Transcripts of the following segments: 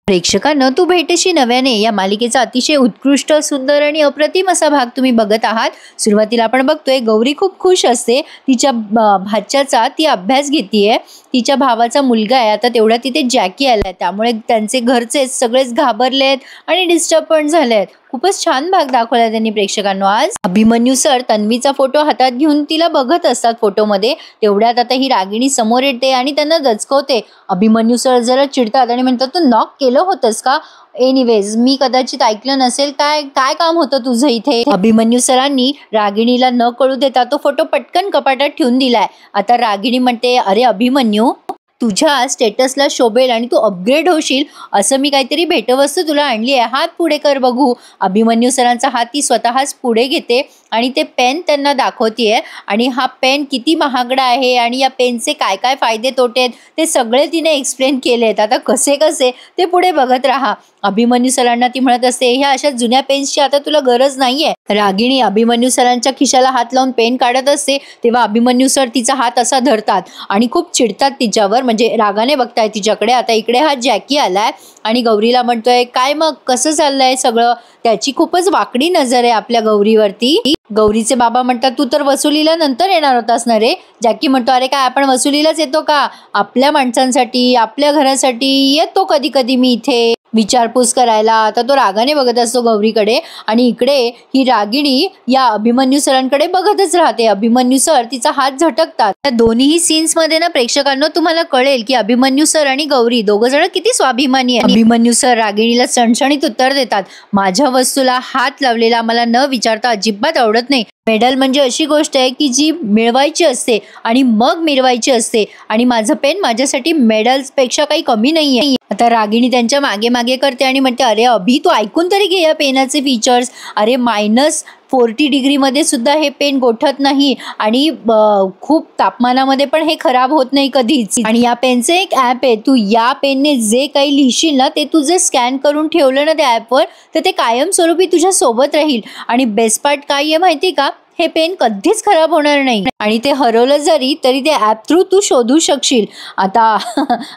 प्रेक्षकांनो, तू भेटशी नव्याने या मालिकेचा अतिशय उत्कृष्ट, सुंदर आणि अप्रतिम असा भाग तुम्ही बघत आहात। सुरुवातीला आपण बघतोय गौरी खूप खुश असते, तिच्या भाच्याचा ती अभ्यास घेतीये। तिच्या भावाचा मुलगा आहे, आता तेवढा तिथे जॅकी आलाय, त्यामुळे त्यांचे घरचे सगळेच घाबरलेत आणि डिस्टर्ब पण झालेत। खूपच छान भाग दाखवला त्यांनी प्रेक्षकांनो। आज अभिमन्यू सर तन्वीचा फोटो हातात घेऊन तिला बघत असतात फोटोमध्ये, तेवढ्यात आता ही रागिणी समोर येते आणि त्यांना दचकवते। अभिमन्यू सर जरा चिडतात आणि म्हणतात, तू नॉक केलं होतंस का? एनिवेज, मी कदाचित ऐकलं नसेल, काय काय काम होतं तुझं इथे? अभिमन्यू सरांनी रागिणीला न कळू देता तो फोटो पटकन कपाटात ठेवून दिलाय। आता रागिणी म्हणते, अरे अभिमन्यू, तुझ्या स्टेटसला शोभेल आणि तू अपग्रेड होशील असं मी काहीतरी भेटवस्तू तुला आणली आहे, हात पुढे कर बघू। अभिमन्यू सरांचा हात ती स्वतःच पुढे घेते आणि ते पेन त्यांना दाखवतीये आणि हा पेन किती महागडा आहे आणि या पेनचे काय काय फायदे तोटे आहेत ते सगळे तिने एक्सप्लेन केलेत। आता कसे कसे ते पुढे बघत राहा। अभिमन्यू सरांना ती म्हणत असते, ह्या अशा जुन्या पेन्सची आता तुला गरज नाहीये। रागिणी अभिमन्यू सरांच्या खिशाला हात लावून पेन काढत असते, तेव्हा अभिमन्यू सर तिचा हात असा धरतात आणि खूप चिडतात तिच्यावर, म्हणजे रागाने बघताय तिच्याकडे। आता इकडे हा जॅकी आलाय आणि गौरीला म्हणतोय, काय मग कसं चाललंय सगळं? त्याची खूपच वाकडी नजर आहे आपल्या गौरीवरती। गौरीचे बाबा म्हणतात, तू तर वसुलीला नंतर येणार होतास ना रे? जॅकी म्हणतो, अरे काय आपण वसुलीलाच येतो का? आपल्या माणसांसाठी, आपल्या घरासाठी येतो कधी कधी मी इथे विचारपूस करायला। आता तो रागाने बघत असतो गौरीकडे आणि इकडे ही रागिणी या अभिमन्यू सरांकडे बघतच राहते। अभिमन्यू सर तिचा हात झटकतात। त्या दोन्ही सीन्स मध्ये ना प्रेक्षकांनो तुम्हाला कळेल की अभिमन्यू सर आणि गौरी दोघ जण किती स्वाभिमानी आहेत। अभिमन्यू सर रागिणीला सणसणीत उत्तर देतात, माझ्या वस्तूला हात लावलेला मला न विचारता अजिबात आवडत नाही। मेडल म्हणजे अशी गोष्ट आहे की जी मिळवायची असते आणि मग मिरवायची असते आणि माझं पेन माझ्यासाठी मेडल्स पेक्षा काही कमी नाहीये। आता रागिणी त्यांच्या मागे मागे करते आणि म्हणते, अरे अभि, तू ऐकून तरी घे या पेनाचे फीचर्स। अरे -40 डिग्री मध्ये सुद्धा हे पेन गोठत नाही आणि खूप तापमानामध्ये पण हे खराब होत नाही कधीच। आणि या पेनचं एक ऍप आहे, तू या पेनने जे काही लिहिशील ना ते तू जर स्कॅन करून ठेवलं ना त्या ऍपवर तर ते कायमस्वरूपी तुझ्या सोबत राहील। आणि बेस्ट पार्ट काय आहे माहिती का? हे पेन कधीच खराब होणार नाही आणि ते हरवलं जरी तरी ते ऍप थ्रू तू शोधू शकशील। आता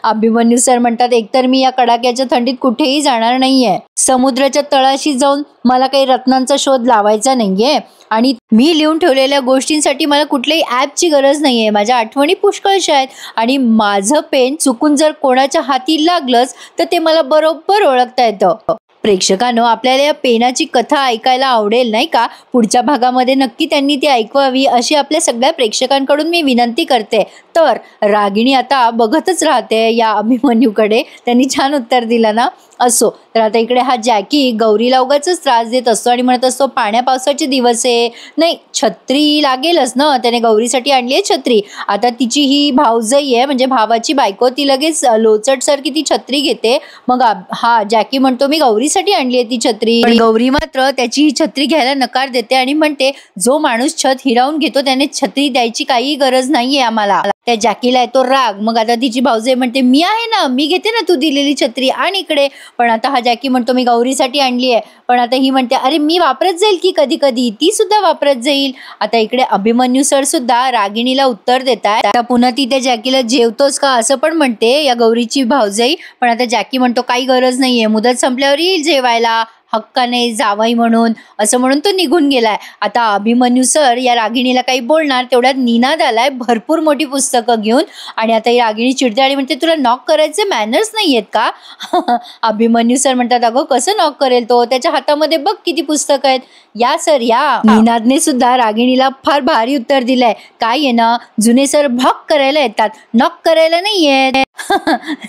अभिमन्यू सर म्हणतात, एकतर मी या कडाक्याच्या थंडीत कुठेही जाणार नाहीये, समुद्राच्या तळाशी जाऊन मला काही रत्नांचा शोध लावायचा नाहीये आणि मी लिहून ठेवलेल्या गोष्टींसाठी मला कुठल्याही ऍपची गरज नाहीये। माझ्या आठवणी पुष्कळशा आहेत आणि माझं पेन चुकून जर कोणाच्या हाती लागलंच तर ते मला बरोबर ओळखता येतं। प्रेक्षकांनो, आपल्याला या पेनाची कथा ऐकायला आवडेल नाही का? पुढच्या भागामध्ये नक्की त्यांनी ती ऐकवावी अशी आपल्या सगळ्या प्रेक्षकांकडून मी विनंती करते। तर रागिणी आता बघतच राहते या अभिमन्यूकडे, त्यांनी छान उत्तर दिलं ना। असो, तर आता इकडे हा जॅकी गौरीला उगाचच त्रास देत असतो आणि म्हणत असतो, पाण्या पावसाचे दिवस आहे, नाही छत्री लागेलच ना, त्याने गौरीसाठी आणली आहे छत्री। आता तिची ही भाऊजाई आहे म्हणजे भावाची बायको, ती लगेच लोचट सारखी ती छत्री घेते। मग हा जॅकी म्हणतो, मी गौरीसाठी आणली आहे ती छत्री। पण गौरी मात्र त्याची ही छत्री घ्यायला नकार देते आणि म्हणते, जो माणूस छत हिरावून घेतो त्याने छत्री द्यायची काही गरज नाहीये आम्हाला। त्या जॅकीला येतो राग। मग आता तिची भाऊजाई म्हणते, मी आहे ना, मी घेते ना तू दिलेली छत्री आणि इकडे। पण आता हा जॅकी म्हणतो, मी गौरीसाठी आणली आहे। पण आता ही म्हणते, अरे मी वापरत जाईल की कधी कधी, ती सुद्धा वापरत जाईल। आता इकडे अभिमन्यू सर सुद्धा रागिणीला उत्तर देतात। आता पुन्हा ती त्या जॅकीला जेवतोस का असं पण म्हणते या गौरीची भाऊजाई। पण आता जॅकी म्हणतो, काही गरज नाहीये, मुदत संपल्यावर येईल जेवायला हक्काने जावाई म्हणून, असं म्हणून तो निघून गेलाय। आता अभिमन्यू सर या रागिणीला काही बोलणार तेवढ्यात निनाद आलाय भरपूर मोठी पुस्तकं घेऊन आणि आता ही रागिणी चिडते आणि म्हणते, तुला नॉक करायचे मॅनर्स नाहीयेत का? अभिमन्यू सर म्हणतात, अगं कसं नॉक करेल तो, त्याच्या हातामध्ये बघ किती पुस्तकं आहेत, या सर या। निनादने सुद्धा रागिणीला फार भारी उत्तर दिलंय, काय आहे ना, जुने सर भॉक करायला येतात, नॉक करायला नाहीये।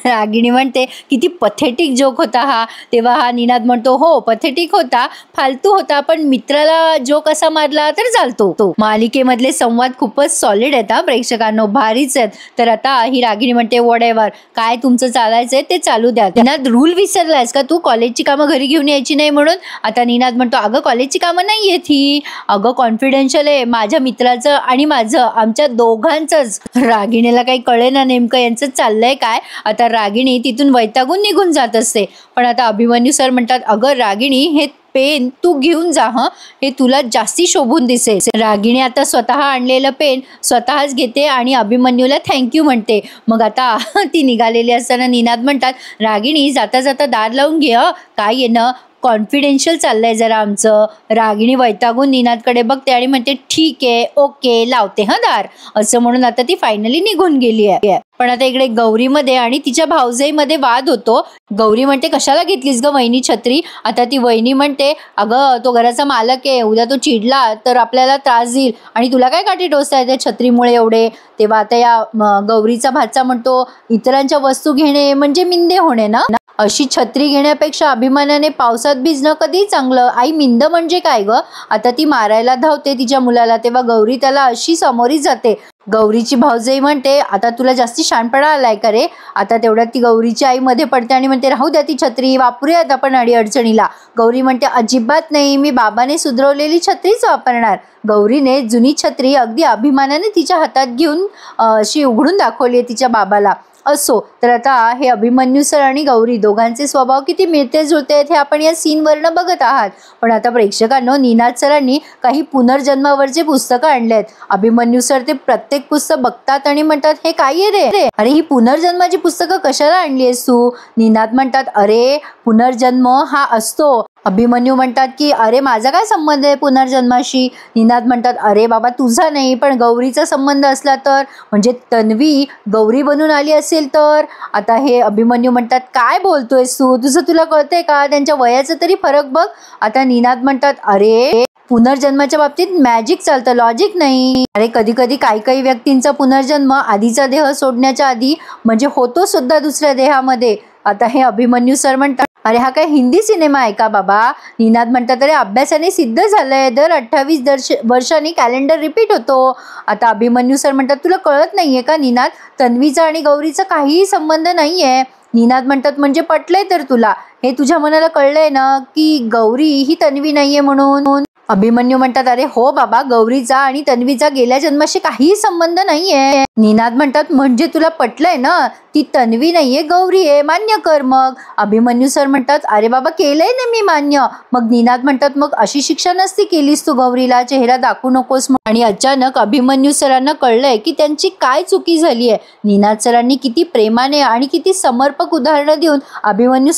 रागिणी म्हणते, किती पथेटिक जोक होता हा। तेव्हा हा निनाद म्हणतो, हो पथेटिक होता, फालतू होता, पण मित्राला जोक असा मारला तर चालतो। मालिकेमधले संवाद खूपच सॉलिड आहेत हा प्रेक्षकांनो, भारीच आहेत। तर आता ही रागिणी म्हणते, व्हॉटएव्हर, काय तुमचं चालायचंय ते चालू द्या। निनाद, रूल विसरलायस का तू, कॉलेजची कामं घरी घेऊन यायची नाही म्हणून? आता निनाद म्हणतो, अगं कॉलेजची कामं नाही येत ही, अगं कॉन्फिडेन्शियल आहे, माझ्या मित्राचं आणि माझं, आमच्या दोघांचंच। रागिणीला काही कळे ना नेमकं यांचं चाललंय काय। आता रागिणी तिथून वैतागून निघून जात असते। पण आता अभिमन्यू सर म्हणतात, अगं रागिणी, हे पेन तू घेऊन जा हं, हे तुला जास्ती शोभून दिसेल. रागिणी आता स्वतः आणलेलं पेन स्वतःच घेते आणि अभिमन्यूला थँक्यू म्हणते. मग आता ती निघालेली असताना निनाद म्हणतात, रागिणी जाता जाता दार लावून घे, काय येणं कॉन्फिडेन्शियल चाललंय जरा आमचं. रागिणी वैतागून निनादकडे बघते आणि म्हणते, ठीक आहे, ओके, लावते हं दार, असं म्हणून आता ती फायनली निघून गेली आहे. पण आता इकडे गौरीमध्ये आणि तिच्या भाऊजाईमध्ये वाद होतो. गौरी म्हणते, कशाला घेतलीस ग वहिनी छत्री? आता ती वहिनी म्हणते, अगं तो घराचा मालक आहे, उद्या तो चिडला तर आपल्याला त्रास देईल आणि तुला काय काठी टोचताय त्या छत्रीमुळे एवढे. तेव्हा आता या गौरीचा भाचा म्हणतो, इतरांच्या वस्तू घेणे म्हणजे मिंदे होणे ना, अशी छत्री घेण्यापेक्षा अभिमानाने पावसात भिजणं कधी चांगलं. आई, मिंद म्हणजे काय ग? आता ती मारायला धावते तिच्या मुलाला. तेव्हा गौरी त्याला अशी समोरी जाते. गौरीची भाऊजाई म्हणते, आता तुला जास्ती शहाणपणा आलाय का रे? आता तेवढ्यात ती गौरीची आई मध्ये पडते आणि म्हणते, राहू द्या ती छत्री, वापरूयात आपण अडीअडचणीला. गौरी म्हणते, अजिबात नाही, मी बाबाने सुधरवलेली छत्रीच वापरणार. गौरीने जुनी छत्री अगदी अभिमानाने तिच्या हातात घेऊन अशी उघडून दाखवली तिच्या बाबाला. असो, तर आता हे अभिमन्यू सर आणि गौरी दोघांचे स्वभाव किती मिळते जुळते आहेत हे आपण या सीनवरनं बघत आहात. पण आता प्रेक्षकांनो, निनाद सरांनी काही पुनर्जन्मावरचे पुस्तकं आणले आहेत. अभिमन्यू सर ते प्रत्येक पुस्तक बघतात आणि म्हणतात, हे काय आहे रे? अरे, ही पुनर्जन्माची पुस्तकं कशाला आणली आहेस तू? निनाद म्हणतात, अरे पुनर्जन्म हा असतो. अभिमन्यू म्हणतात की अरे माझा काय संबंध आहे पुनर्जन्माशी? निनाद म्हणतात, अरे बाबा तुझा नाही, पण गौरीचा संबंध असला तर, म्हणजे तन्वी गौरी बनून आली असेल तर. आता हे अभिमन्यू म्हणतात, काय बोलतोयस तू? तुला कळतंय का? त्यांच्या वयाचा तरी फरक बघ. आता निनाद म्हणतात, अरे पुनर्जन्माच्या बाबतीत मॅजिक चालतं, लॉजिक नाही. अरे कधी कधी काही व्यक्तींचा पुनर्जन्म आधीचा देह सोडण्याच्या आधी म्हणजे होतो सुद्धा दुसऱ्या देहामध्ये. आता हे अभिमन्यू सर म्हणतात, अरे हा काय हिंदी सिनेमा आहे का बाबा? निनाद म्हणतात, अरे अभ्यासाने सिद्ध झालंय, दर 28 वर्षांनी कॅलेंडर रिपीट होतो. आता अभिमन्यू सर म्हणतात, तुला कळत नाहीये का निनाद? तन्वीचा आणि गौरीचा काहीही संबंध नाहीये. निनाद म्हणतात, म्हणजे पटलंय तर तुला? हे तुझ्या मनाला कळलंय ना की गौरी ही तन्वी नाहीये म्हणून? अभिमन्यू म्हणतात, अरे हो बाबा, गौरीचा आणि तन्वीचा गेल्या जन्माशी काहीही संबंध नाहीये. निनाद म्हणतात, म्हणजे तुला पटलंय ना, ती तन्वी नाहीये, गौरी आहे, मान्य कर मग. अभिमन्यू सर म्हणतात, अरे बाबा केलंय ना मी मान्य. मग निनाद म्हणतात, मग अशी शिक्षा नसती केलीस तू गौरीला, चेहरा दाखवू नकोस. आणि अचानक अभिमन्यू सरांना कळलंय की त्यांची काय चुकी झाली आहे. निनाद सरांनी किती प्रेमाने आणि किती समर्पक उदाहरणं देऊन अभिमन्यू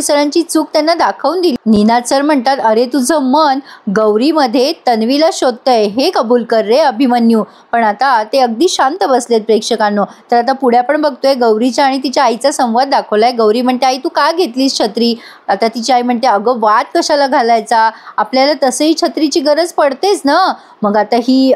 सरांची चूक त्यांना दाखवून दिली. निनाद सर म्हणतात, अरे तुझं मन गौरीमध्ये तन्वीला शोधतंय हे कबूल कर रे अभिमन्यू. पण आता ते अगदी शांत बसलेत प्रेक्षकांनो. तर आता पुढे आपण बघतोय गौरीच्या आणि तिच्या आईचा संवाद दाखवलाय. गौरी म्हणते, आई तू का घेतलीस छत्री? आता तिची आई म्हणते, अगं वाद कशाला घालायचा, आपल्याला तसंही छत्रीची गरज पडतेच ना. मग आता ही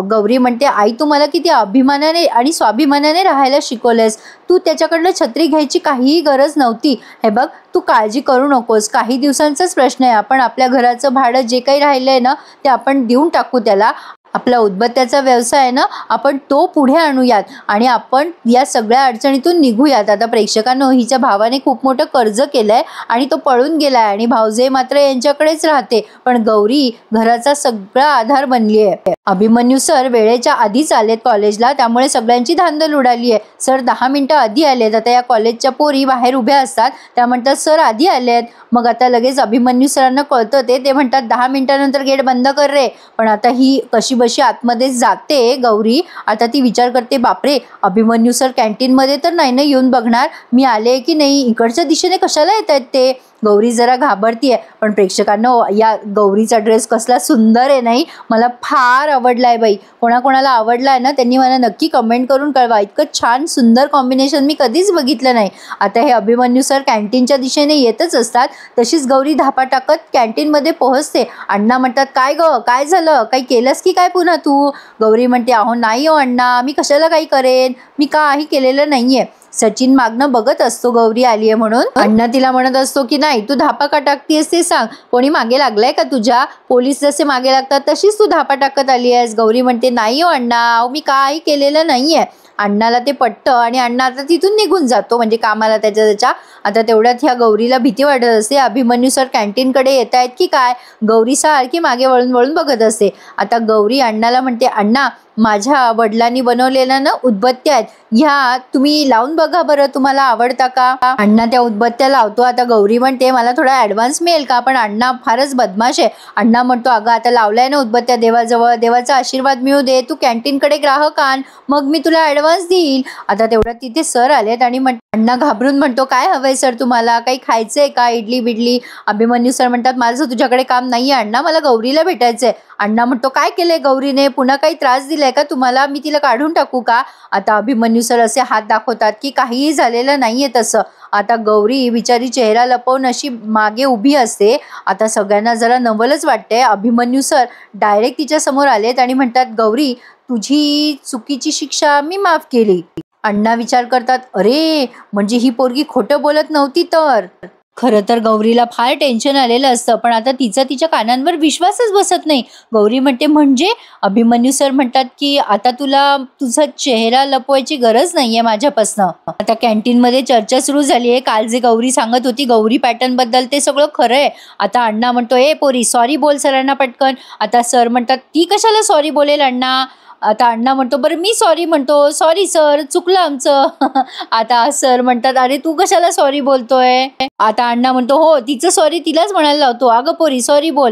गौरी म्हणते, आई तू मला किती अभिमानाने आणि स्वाभिमानाने राहायला शिकवलंयस, तू त्याच्याकडनं छत्री घ्यायची काहीही गरज नव्हती. हे बघ, तू काळजी करू नकोस, काही दिवसांचाच प्रश्न आहे, आपण आपल्या घराचं भाडं जे काही राहिलंय ना ते आपण देऊन टाकू त्याला. आपला उदबत्त्याचा व्यवसाय आहे ना, आपण तो पुढे आणूयात आणि आपण या सगळ्या अडचणीतून निघूयात. आता प्रेक्षकांनो, हिच्या भावाने खूप मोठं कर्ज केलंय आणि तो पळून गेलाय आणि भाऊजे मात्र यांच्याकडेच राहते. पण गौरी घराचा सगळा आधार बनली आहे. अभिमन्यू सर वेळेच्या आधीच आलेत कॉलेजला, त्यामुळे सगळ्यांची धांदल उडाली आहे. सर 10 मिनिटं आधी आलेत. आता या कॉलेजच्या पोरी बाहेर उभ्या असतात, त्या म्हणतात सर आधी आलेत. मग आता लगेच अभिमन्यू सरांना कळतं ते म्हणतात 10 मिनिटानंतर गेट बंद कर रे. पण आता ही कशी बशी आतमध्ये जाते गौरी. आता ती विचार करते, बापरे अभिमन्यू सर कॅन्टीनमध्ये तर नाही ना येऊन बघणार मी आले की नाही, इकडच्या दिशेने कशाला येत आहेत ते. गौरी जरा घाबरतीये. पण प्रेक्षकांनो, या गौरीचा ड्रेस कसला सुंदर आहे नाही, मला फार आवडलाय बाई. कोणाकोणाला आवडलाय ना त्यांनी मला नक्की कमेंट करून कळवा. इतकं छान सुंदर कॉम्बिनेशन मी कधीच बघितलं नाही. आता हे अभिमन्यू सर कॅन्टीनच्या दिशेने येतच असतात, तशीच गौरी धापा टाकत कॅन्टीनमध्ये पोहोचते. अण्णा म्हणतात, काय ग काय झालं, काही केलंस की काय पुन्हा तू? गौरी म्हणते, अहो नाही हो अण्णा, मी कशाला काही करेन, मी काही केलेलं नाहीये. सचिन मागणं बघत असतो गौरी आलीये म्हणून. अण्णा तिला म्हणत असतो की नाही तू धापा का टाकतीयस ते सांग, कोणी मागे लागलाय का तुझ्या? पोलीस जसे मागे लागतात तशीच तू धापा टाकत आली आहेस. गौरी म्हणते, नाही हो अण्णा, मी काही केलेलं नाहीये. अण्णाला ते पटतं आणि अण्णा आता तिथून निघून जातो, म्हणजे कामाला त्याच्या. आता तेवढ्यात ह्या गौरीला भीती वाटत असते, अभिमन्यू सर कॅन्टीनकडे येत आहेत की काय. गौरी सारखी मागे वळून वळून बघत असते. आता गौरी अण्णाला म्हणते, अण्णा माझ्या वडिलांनी बनवलेल्या ना उदबत्त्या आहेत, ह्या तुम्ही लावून बघा बरं, तुम्हाला आवडता का? अण्णा त्या उदबत्त्या लावतो. आता गौरी म्हणते मला थोडा ॲडव्हान्स मिळेल का? पण अण्णा फारच बदमाश आहे. अण्णा म्हणतो अगं आता लावलाय ना उदबत्त्या देवाजवळ, देवाचा आशीर्वाद मिळू दे, तू कॅन्टीनकडे ग्राहक आण, मग मी तुला ॲडव्हान्स देईल. आता तेवढ्यात तिथे सर आलेत आणि अण्णा घाबरून म्हणतो काय हवंय सर तुम्हाला, काही खायचंय का? इडली बिडली. अभिमन्यू सर म्हणतात माझं तुझ्याकडे काम नाहीये अण्णा, मला गौरीला भेटायचंय. अण्णा म्हणतो काय केलंय गौरीने, पुन्हा काही त्रास दिलाय का तुम्हाला, मी तिला काढून टाकू का? आता अभिमन्यू सर असे हात दाखवतात की काहीही झालेलं नाहीये तसं. आता गौरी बिचारी चेहरा लपवून अशी मागे उभी असते. आता सगळ्यांना जरा नवलच वाटतंय. अभिमन्यू सर डायरेक्ट तिच्या समोर आलेत आणि म्हणतात गौरी तुझी चुकीची शिक्षा मी माफ केली. अण्णा विचार करतात अरे म्हणजे ही पोरगी खोटं बोलत नव्हती तर. खरं तर गौरीला फार टेन्शन आलेलं असतं, पण आता तिचा तिच्या कानांवर विश्वासच बसत नाही. गौरी म्हणते म्हणजे? अभिमन्यू सर म्हणतात की आता तुला तुझा चेहरा लपवायची गरज नाहीये माझ्यापासनं. आता कॅन्टीनमध्ये चर्चा सुरू झाली आहे. काल जे गौरी सांगत होती गौरी पॅटर्न बद्दल ते सगळं खरं आहे. आता अण्णा म्हणतो ए पोरी सॉरी बोल सरांना पटकन. आता सर म्हणतात ती कशाला सॉरी बोलेल अण्णा? आता अण्णा म्हणतो बरं मी सॉरी म्हणतो, सॉरी सर चुकलं आमचं. आता सर म्हणतात अरे तू कशाला सॉरी बोलतोय? आता अण्णा म्हणतो हो तिचं सॉरी तिलाच म्हणायला लावतो, अगं पोरी सॉरी बोल.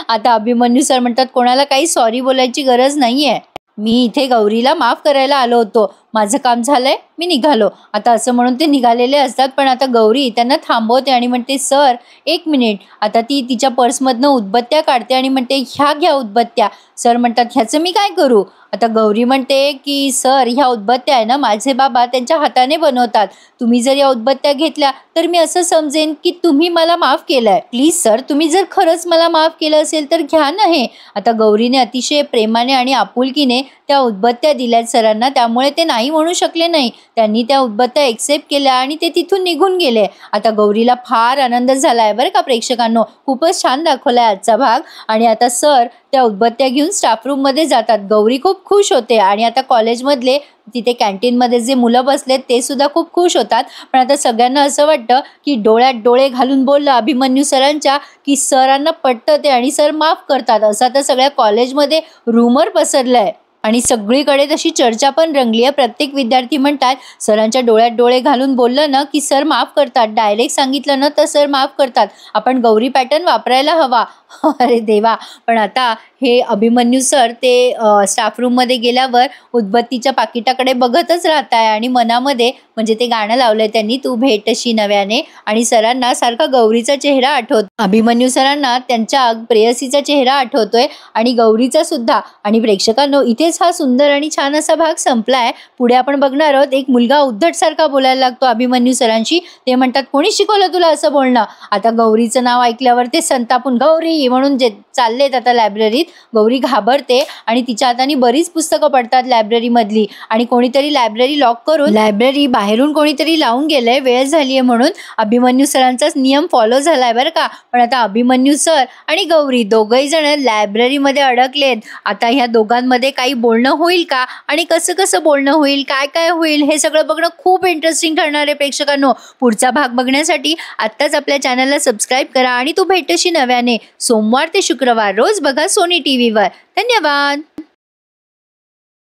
आता अभिमन्यू सर म्हणतात कोणाला काही सॉरी बोलायची गरज नाहीये, मी इथे गौरीला माफ करायला आलो होतो, माझं काम झालंय मी निघालो. आता असं म्हणून ते निघालेले असतात, पण आता गौरी त्यांना थांबवते आणि म्हणते सर एक मिनिट. आता ती तिच्या पर्समधनं उदबत्त्या काढते आणि म्हणते ह्या घ्या उदबत्त्या. सर म्हणतात ह्याचं मी काय करू? आता गौरी म्हणते की सर ह्या उदबत्त्या आहे ना माझे बाबा त्यांच्या हाताने बनवतात, तुम्ही जर या उदबत्त्या घेतल्या तर मी असं समजेन की तुम्ही मला माफ केलंय. प्लीज सर तुम्ही जर खरंच मला माफ केलं असेल तर घ्या ना हे. आता गौरीने अतिशय प्रेमाने आणि आपुलकीने त्या उदबत्त्या दिल्यात सरांना, त्यामुळे ते नाही म्हणू शकले नाही. त्यांनी त्या उदबत्त्या एक्सेप्ट केल्या आणि ते तिथून निघून गेले. आता गौरीला फार आनंद झालाय बरं का प्रेक्षकांनो, खूपच छान दाखवलाय आजचा भाग. आणि आता सर त्या उदबत्त्या घेऊन स्टाफ रूम मध्ये जातात. गौरी खूप खुश होते आणि आता कॉलेजमधले तिथे कॅन्टीनमध्ये जे मुलं बसलेत ते सुद्धा खूप खुश होतात. पण आता सगळ्यांना असं वाटतं की डोळ्यात डोळे घालून बोललं अभिमन्यू सरांच्या की सरांना पटतं ते आणि सर माफ करतात, असा तर सगळ्या कॉलेजमध्ये रूमर पसरलाय. आणि सगळीकडे तशी चर्चा पण रंगली आहे. प्रत्येक विद्यार्थी म्हणतात सरांच्या डोळ्यात डोळे घालून बोललं ना की सर माफ करतात, डायरेक्ट सांगितलं ना तर सर माफ करतात, आपण गौरी पॅटर्न वापरायला हवा. अरे देवा. पण आता हे अभिमन्यू सर ते स्टाफ रूममध्ये गेल्यावर उदबत्तीच्या पाकिटाकडे बघतच राहताय आणि मनामध्ये म्हणजे ते गाणं लावलंय त्यांनी तू भेटशी नव्याने, आणि सरांना सारखा गौरीचा चेहरा आठवतो. अभिमन्यू सरांना त्यांच्या प्रेयसीचा चेहरा आठवतोय आणि गौरीचा सुद्धा. आणि प्रेक्षकांनो इथेच हा सुंदर आणि छान असा भाग संपलाय. पुढे आपण बघणार आहोत एक मुलगा उद्धट सारखा बोलायला लागतो अभिमन्यू सरांशी. ते म्हणतात कोणी शिकवलं तुला असं बोलणं? आता गौरीचं नाव ऐकल्यावर ते संतापून गौरी म्हणून जे चाललेत आता लायब्ररीत. गौरी घाबरते आणि तिच्या हाताने बरीच पुस्तकं पडतात लायब्ररी मधली आणि कोणीतरी लायब्ररी लॉक करून लायब्ररी बाहेरून कोणीतरी लावून गेलंय, वेळ झालीये म्हणून. अभिमन्यू सरांचाच नियम फॉलो झालाय बरं का. पण आता अभिमन्यू सर आणि गौरी दोघही जण लायब्ररीमध्ये अडकलेत. आता ह्या दोघांमध्ये काही बोलणं होईल का आणि कसं कसं बोलणं होईल, काय काय होईल, हे सगळं बघणं खूप इंटरेस्टिंग ठरणार आहे प्रेक्षकांनो. पुढचा भाग बघण्यासाठी आत्ताच आपल्या चॅनलला सबस्क्राईब करा आणि तू भेटशी नव्याने सोमवार ते शुक्रवार रोज बघा सोनी टीव्हीवर. धन्यवाद.